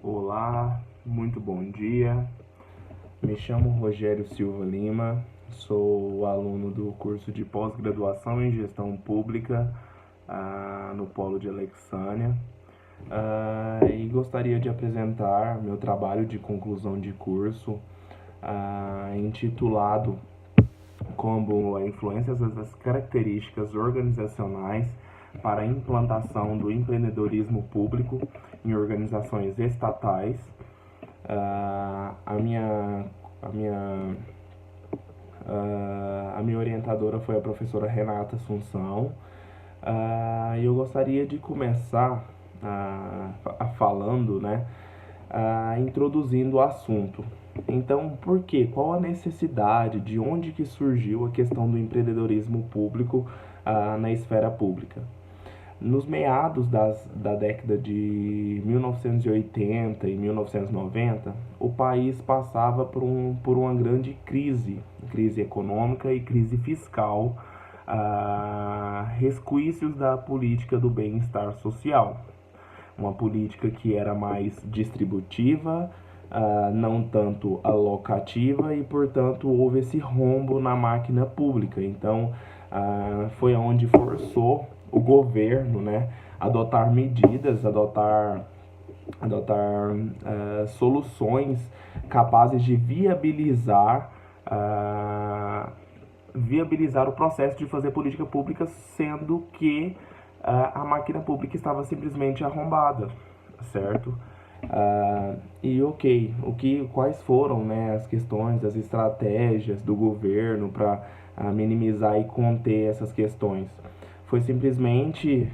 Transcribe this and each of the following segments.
Olá, muito bom dia. Me chamo Rogério Silva Lima, sou aluno do curso de pós-graduação em Gestão Pública no Polo de Alexânia e gostaria de apresentar meu trabalho de conclusão de curso intitulado como a influência das características organizacionais para a implantação do empreendedorismo público em organizações estatais. A minha a minha a minha orientadora foi a professora Renata Assunção. E eu gostaria de começar falando, né, introduzindo o assunto. Então, por quê? Qual a necessidade? De onde que surgiu a questão do empreendedorismo público na esfera pública? Nos meados da década de 1980 e 1990, o país passava por uma grande crise econômica e crise fiscal, resquícios da política do bem-estar social. Uma política que era mais distributiva, não tanto alocativa, e portanto houve esse rombo na máquina pública. Então foi onde forçou o governo, né, adotar medidas, adotar soluções capazes de viabilizar o processo de fazer política pública, sendo que a máquina pública estava simplesmente arrombada, certo? Quais foram, né, as questões, as estratégias do governo para minimizar e conter essas questões? Foi simplesmente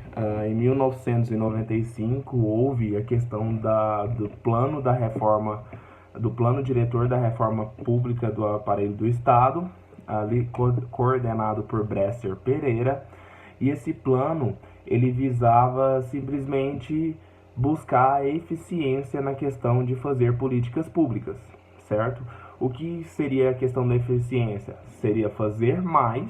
em 1995 houve a questão do plano da reforma, do plano diretor da reforma pública do aparelho do Estado, ali coordenado por Bresser Pereira, e esse plano ele visava simplesmente buscar a eficiência na questão de fazer políticas públicas, certo? O que seria a questão da eficiência? Seria fazer mais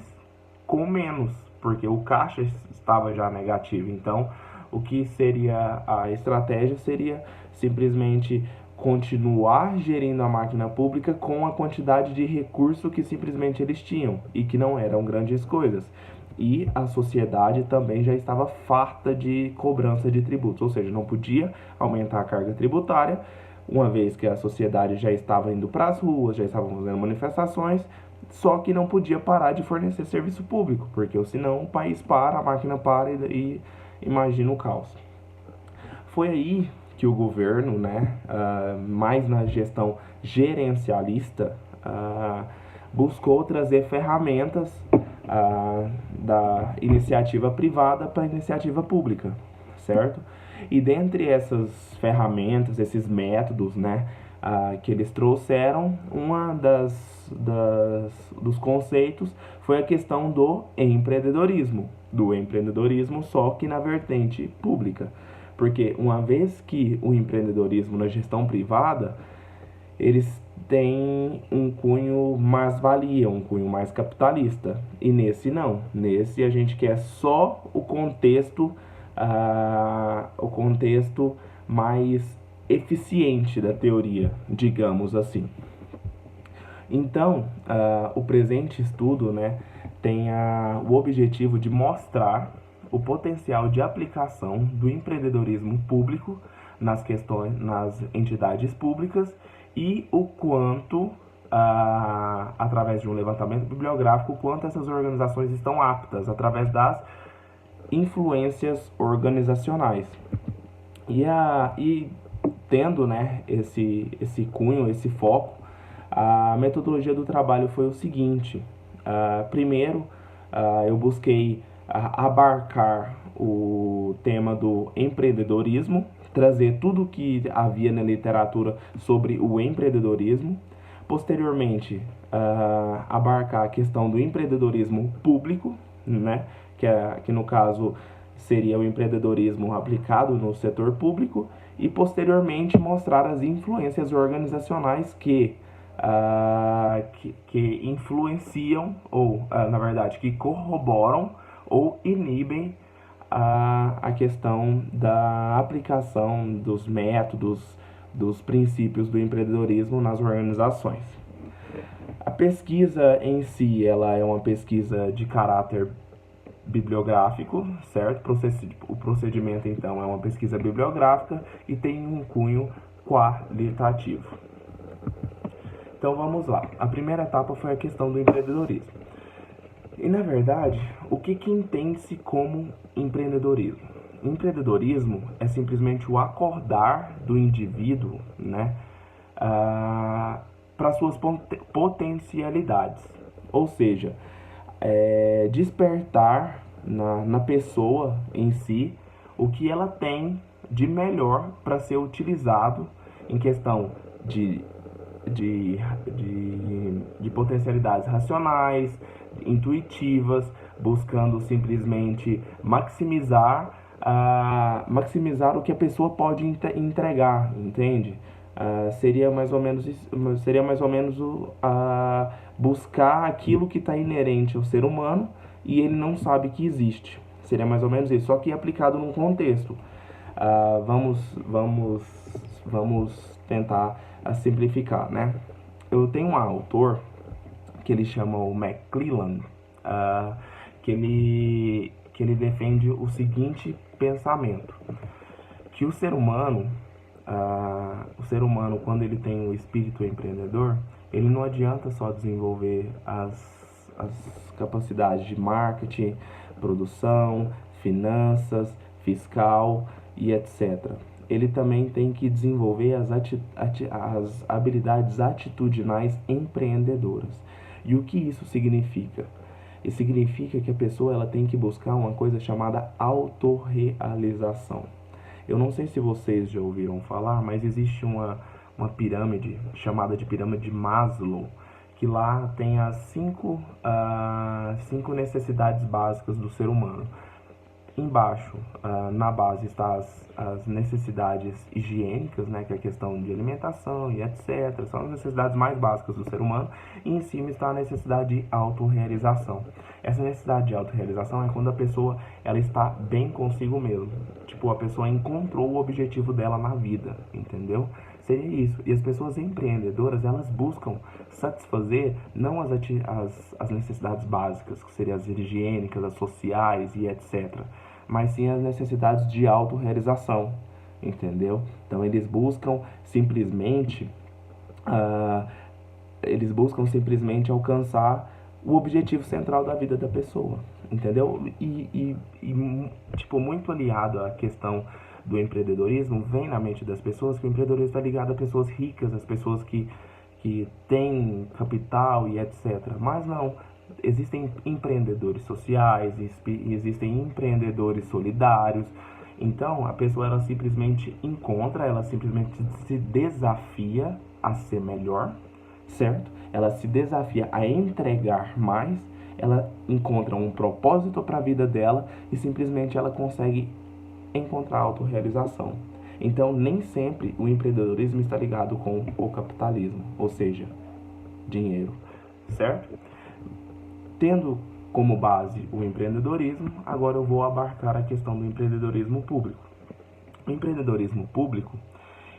com menos, porque o caixa estava já negativo. Então, o que seria a estratégia seria simplesmente continuar gerindo a máquina pública com a quantidade de recurso que simplesmente eles tinham e que não eram grandes coisas. E a sociedade também já estava farta de cobrança de tributos, ou seja, não podia aumentar a carga tributária, uma vez que a sociedade já estava indo para as ruas, já estavam fazendo manifestações, só que não podia parar de fornecer serviço público, porque senão o país para, a máquina para e imagina o caos. Foi aí que o governo, né, mais na gestão gerencialista, buscou trazer ferramentas da iniciativa privada para a iniciativa pública, certo? E dentre essas ferramentas, esses métodos, né, que eles trouxeram, dos conceitos foi a questão do empreendedorismo, só que na vertente pública. Porque uma vez que o empreendedorismo na gestão privada, eles têm um cunho mais valia, um cunho mais capitalista. E nesse não. Nesse a gente quer só o contexto mais eficiente da teoria, digamos assim. Então, o presente estudo, né, tem o objetivo de mostrar o potencial de aplicação do empreendedorismo público nas entidades públicas e o quanto, através de um levantamento bibliográfico, o quanto essas organizações estão aptas através das influências organizacionais. E tendo, né, esse cunho, esse foco, a metodologia do trabalho foi o seguinte. Primeiro, eu busquei abarcar o tema do empreendedorismo, trazer tudo o que havia na literatura sobre o empreendedorismo. Posteriormente, abarcar a questão do empreendedorismo público, né, que no caso seria o empreendedorismo aplicado no setor público, e posteriormente mostrar as influências organizacionais que influenciam, ou na verdade, que corroboram ou inibem a questão da aplicação dos métodos dos princípios do empreendedorismo nas organizações. A pesquisa em si, ela é uma pesquisa de caráter bibliográfico, certo? O procedimento, então, é uma pesquisa bibliográfica e tem um cunho qualitativo. Então, vamos lá. A primeira etapa foi a questão do empreendedorismo. E, na verdade, o que entende-se como empreendedorismo? Empreendedorismo é simplesmente o acordar do indivíduo, né, para suas potencialidades. Ou seja, despertar na pessoa em si o que ela tem de melhor para ser utilizado em questão de potencialidades racionais, intuitivas, buscando simplesmente maximizar o que a pessoa pode entregar, entende? Seria mais ou menos buscar aquilo que está inerente ao ser humano e ele não sabe que existe. Seria mais ou menos isso, só que aplicado num contexto. Vamos tentar simplificar, né? Eu tenho um autor que ele chama o McClelland, que ele defende o seguinte pensamento, que o ser humano, quando ele tem o espírito empreendedor, ele não adianta só desenvolver as capacidades de marketing, produção, finanças, fiscal e etc. Ele também tem que desenvolver as habilidades atitudinais empreendedoras. E o que isso significa? Isso significa que a pessoa ela tem que buscar uma coisa chamada autorrealização. Eu não sei se vocês já ouviram falar, mas existe uma pirâmide chamada de pirâmide de Maslow, que lá tem as cinco necessidades básicas do ser humano. Embaixo, na base, está as necessidades higiênicas, né, que é a questão de alimentação e etc. São as necessidades mais básicas do ser humano. E em cima está a necessidade de autorrealização. Essa necessidade de autorrealização é quando a pessoa ela está bem consigo mesma. Tipo, a pessoa encontrou o objetivo dela na vida, entendeu? Seria isso. E as pessoas empreendedoras, elas buscam satisfazer não as necessidades básicas, que seriam as higiênicas, as sociais e etc., mas sim as necessidades de autorrealização, entendeu? Então eles buscam simplesmente alcançar o objetivo central da vida da pessoa, entendeu? E tipo, muito aliado à questão do empreendedorismo, vem na mente das pessoas que o empreendedorismo está ligado a pessoas ricas, as pessoas que têm capital e etc. Mas não, existem empreendedores sociais, existem empreendedores solidários. Então, a pessoa ela simplesmente se desafia a ser melhor, certo? Ela se desafia a entregar mais, ela encontra um propósito para a vida dela e simplesmente ela consegue encontrar autorrealização. Então, nem sempre o empreendedorismo está ligado com o capitalismo, ou seja, dinheiro, certo? Tendo como base o empreendedorismo, agora eu vou abarcar a questão do empreendedorismo público. O empreendedorismo público,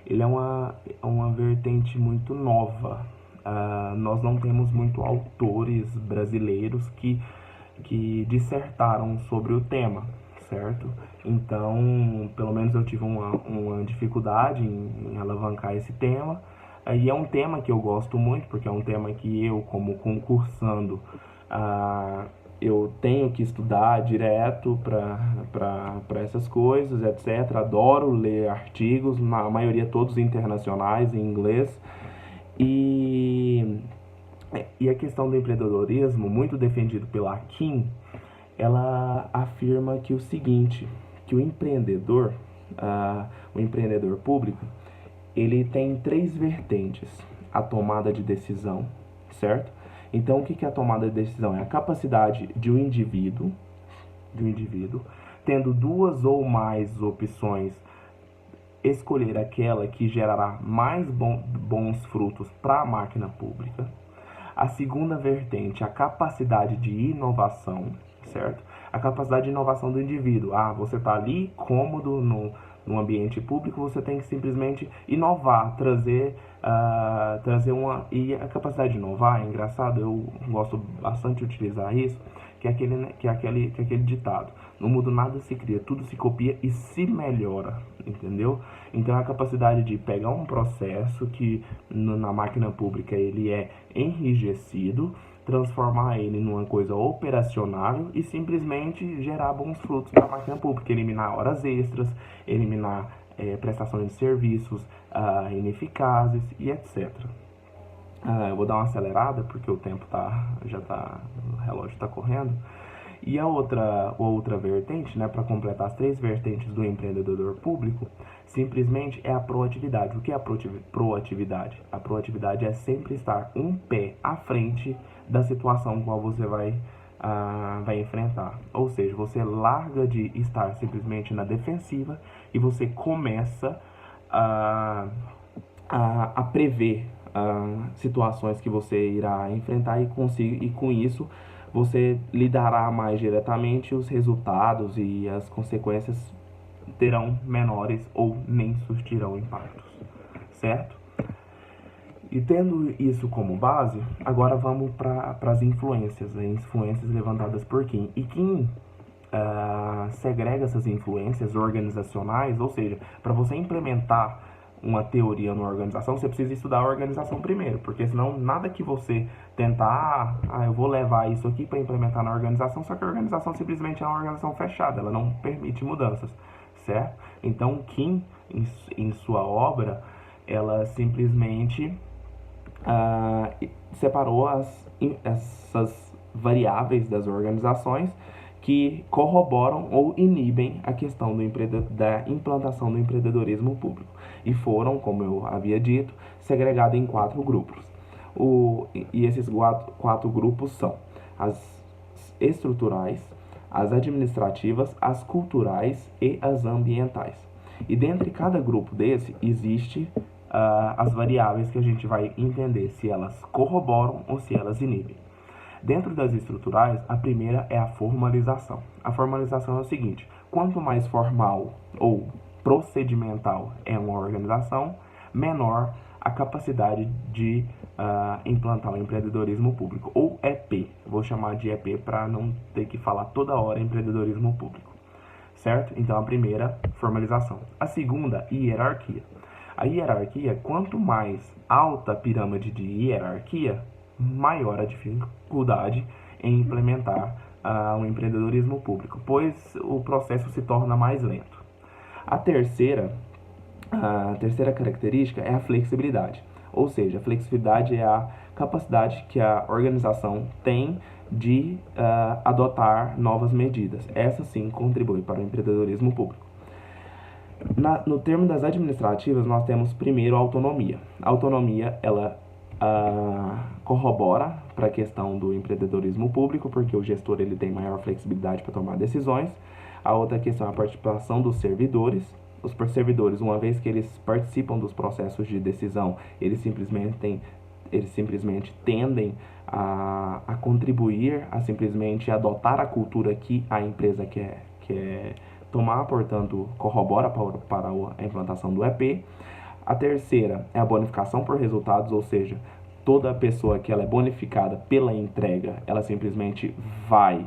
ele é uma vertente muito nova. Nós não temos muito autores brasileiros que dissertaram sobre o tema, certo? Então, pelo menos eu tive uma dificuldade em alavancar esse tema. E é um tema que eu gosto muito, porque é um tema que eu, como concursando, eu tenho que estudar direto para essas coisas, etc. Adoro ler artigos, na maioria todos internacionais, em inglês. E a questão do empreendedorismo, muito defendido pela Kim, ela afirma que o seguinte, que o empreendedor público, ele tem 3 vertentes: a tomada de decisão, certo? Então, o que é a tomada de decisão? É a capacidade de um indivíduo, tendo 2 ou mais opções, escolher aquela que gerará mais bons frutos para a máquina pública. A segunda vertente, a capacidade de inovação, certo? A capacidade de inovação do indivíduo. Você está ali cômodo no ambiente público, você tem que simplesmente inovar, trazer uma... E a capacidade de inovar é engraçado, eu gosto bastante de utilizar isso, que é aquele ditado: no mundo nada se cria, tudo se copia e se melhora, entendeu? Então, a capacidade de pegar um processo que na máquina pública ele é enrijecido, transformar ele numa coisa operacionável e simplesmente gerar bons frutos para a máquina pública, eliminar horas extras, eliminar prestações de serviços ineficazes e etc. Eu vou dar uma acelerada porque o tempo o relógio está correndo. E a outra vertente, né, para completar as 3 vertentes do empreendedor público, simplesmente é a proatividade. O que é a proatividade? A proatividade é sempre estar um pé à frente da situação qual você vai enfrentar. Ou seja, você larga de estar simplesmente na defensiva e você começa a prever situações que você irá enfrentar e com isso você lidará mais diretamente, os resultados e as consequências terão menores ou nem surtirão impactos, certo? E tendo isso como base, agora vamos para as influências levantadas por Kim. E Kim segrega essas influências organizacionais, ou seja, para você implementar uma teoria numa organização, você precisa estudar a organização primeiro, porque senão nada que você tentar, eu vou levar isso aqui para implementar na organização, só que a organização simplesmente é uma organização fechada, ela não permite mudanças, certo? Então, Kim, em sua obra, ela simplesmente separou essas variáveis das organizações que corroboram ou inibem a questão da implantação do empreendedorismo público. E foram, como eu havia dito, segregados em 4 grupos. E esses 4 grupos são as estruturais, as administrativas, as culturais e as ambientais. E dentre cada grupo desse, existe as variáveis que a gente vai entender se elas corroboram ou se elas inibem. Dentro das estruturais, a primeira é a formalização. A formalização é o seguinte: quanto mais formal ou procedimental é uma organização, menor a capacidade de implantar o empreendedorismo público, ou EP. Vou chamar de EP para não ter que falar toda hora empreendedorismo público, certo? Então, a primeira, formalização. A segunda, hierarquia. A hierarquia, quanto mais alta a pirâmide de hierarquia, maior a dificuldade em implementar o empreendedorismo público, pois o processo se torna mais lento. A terceira característica é a flexibilidade, ou seja, a flexibilidade é a capacidade que a organização tem de adotar novas medidas. Essa sim contribui para o empreendedorismo público. No termo das administrativas, nós temos primeiro a autonomia. A autonomia, ela corrobora para a questão do empreendedorismo público, porque o gestor ele tem maior flexibilidade para tomar decisões. A outra questão é a participação dos servidores. Os servidores, uma vez que eles participam dos processos de decisão, eles simplesmente tendem a contribuir, a simplesmente adotar a cultura que a empresa quer tomar, portanto, corrobora para a implantação do EP. A terceira é a bonificação por resultados, ou seja, toda pessoa que ela é bonificada pela entrega, ela simplesmente vai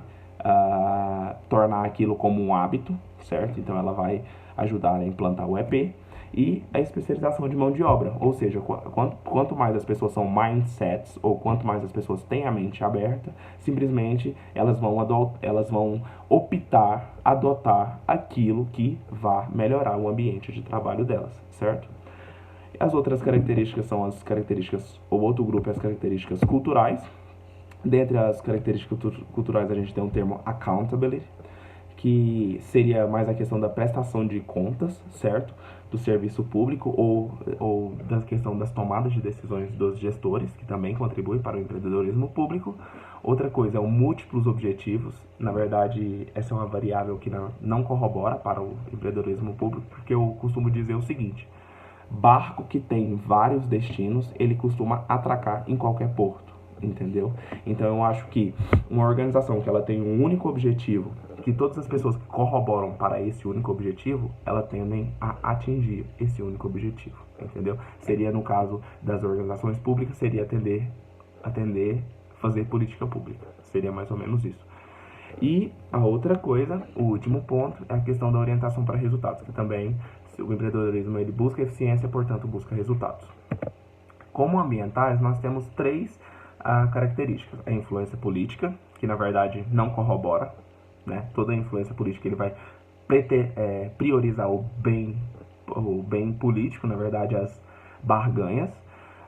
tornar aquilo como um hábito, certo? Então, ela vai ajudar a implantar o EP. E a especialização de mão de obra, ou seja, quanto mais as pessoas são mindsets, ou quanto mais as pessoas têm a mente aberta, simplesmente elas vão optar, adotar aquilo que vai melhorar o ambiente de trabalho delas, certo? As outras características são as características, ou outro grupo é as características culturais. Dentre as características culturais a gente tem o termo accountability, que seria mais a questão da prestação de contas, certo? Do serviço público ou da questão das tomadas de decisões dos gestores, que também contribui para o empreendedorismo público. Outra coisa é o múltiplos objetivos. Na verdade, essa é uma variável que não corrobora para o empreendedorismo público, porque eu costumo dizer o seguinte: barco que tem vários destinos, ele costuma atracar em qualquer porto, entendeu? Então eu acho que uma organização que ela tem um único objetivo, que todas as pessoas que corroboram para esse único objetivo, elas tendem a atingir esse único objetivo, entendeu? Seria, no caso das organizações públicas, seria atender, fazer política pública. Seria mais ou menos isso. E a outra coisa, o último ponto, é a questão da orientação para resultados, que também o empreendedorismo ele busca eficiência, portanto busca resultados. Como ambientais, nós temos três características. A influência política, que na verdade não corrobora, né? Toda influência política ele vai priorizar o bem político, na verdade as barganhas.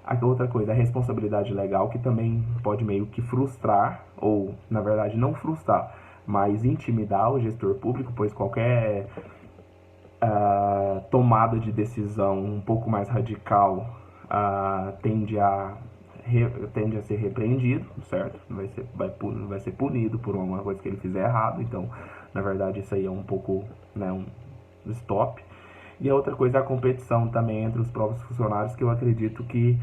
A outra coisa é a responsabilidade legal, que também pode meio que frustrar, ou na verdade não frustrar, mas intimidar o gestor público, pois qualquer tomada de decisão um pouco mais radical tende a ser repreendido, certo? Vai ser punido por alguma coisa que ele fizer errado. Então, na verdade, isso aí é um pouco, né, um stop. E a outra coisa é a competição também entre os próprios funcionários, que eu acredito que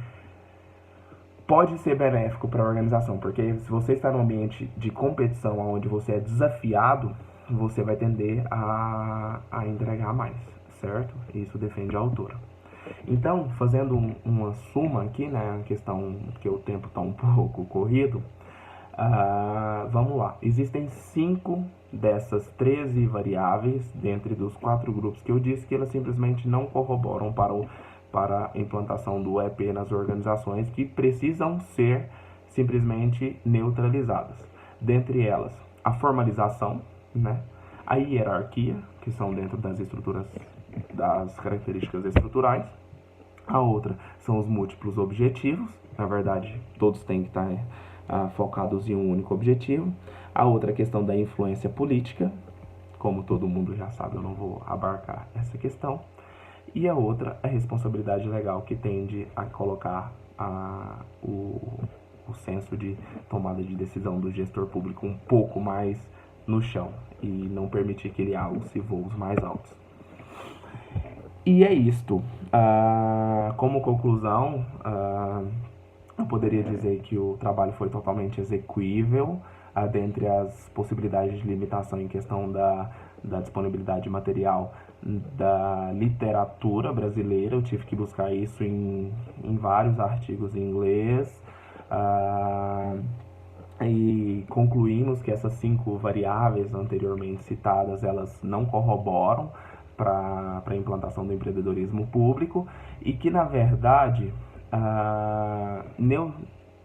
pode ser benéfico para a organização, porque se você está num ambiente de competição onde você é desafiado, você vai tender a entregar mais, certo? Isso defende a autora. Então, fazendo uma suma aqui, né, a questão que o tempo está um pouco corrido, vamos lá. Existem 5 dessas 13 variáveis, dentre dos 4 grupos que eu disse, que elas simplesmente não corroboram para a implantação do EP nas organizações, que precisam ser simplesmente neutralizadas. Dentre elas, a formalização, né, a hierarquia, que são dentro das estruturas, das características estruturais. A outra são os múltiplos objetivos, na verdade todos têm que estar focados em um único objetivo. A outra é a questão da influência política, como todo mundo já sabe, eu não vou abarcar essa questão. E a outra é a responsabilidade legal, que tende a colocar o senso de tomada de decisão do gestor público um pouco mais no chão e não permitir que ele alce voos mais altos. E é isto. Como conclusão, eu poderia dizer que o trabalho foi totalmente execuível, dentre as possibilidades de limitação em questão da disponibilidade material da literatura brasileira. Eu tive que buscar isso em vários artigos em inglês, e concluímos que essas 5 variáveis anteriormente citadas, elas não corroboram para a implantação do empreendedorismo público, e que na verdade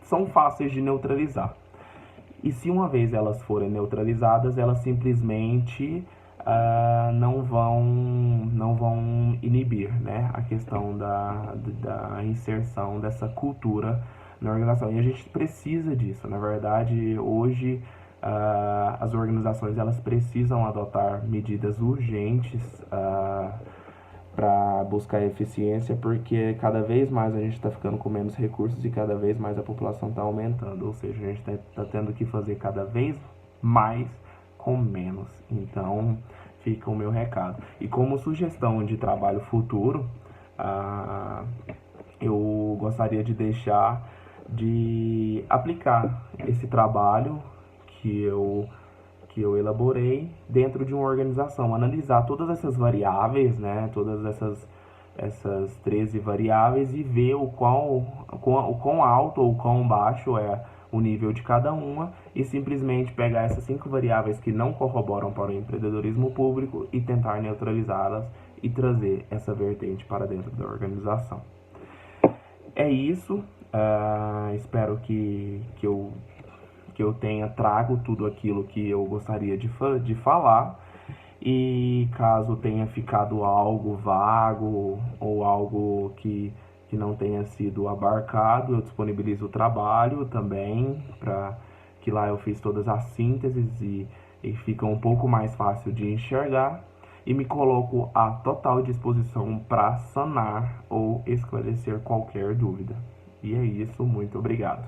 são fáceis de neutralizar. E se uma vez elas forem neutralizadas, elas simplesmente não vão inibir, né, a questão da inserção dessa cultura na organização. E a gente precisa disso. Na verdade, hoje as organizações elas precisam adotar medidas urgentes para buscar eficiência, porque cada vez mais a gente está ficando com menos recursos e cada vez mais a população está aumentando. Ou seja, a gente está tendo que fazer cada vez mais com menos. Então, fica o meu recado. E como sugestão de trabalho futuro, eu gostaria de deixar de aplicar esse trabalho que eu elaborei dentro de uma organização, analisar todas essas variáveis, né, todas essas 13 variáveis, e ver o quão alto ou quão baixo é o nível de cada uma, e simplesmente pegar essas 5 variáveis que não corroboram para o empreendedorismo público e tentar neutralizá-las e trazer essa vertente para dentro da organização. É isso. Espero que eu tenha trago tudo aquilo que eu gostaria de falar, e caso tenha ficado algo vago ou algo que não tenha sido abarcado, eu disponibilizo o trabalho também, para que lá eu fiz todas as sínteses e fica um pouco mais fácil de enxergar, e me coloco à total disposição para sanar ou esclarecer qualquer dúvida. E é isso, muito obrigado.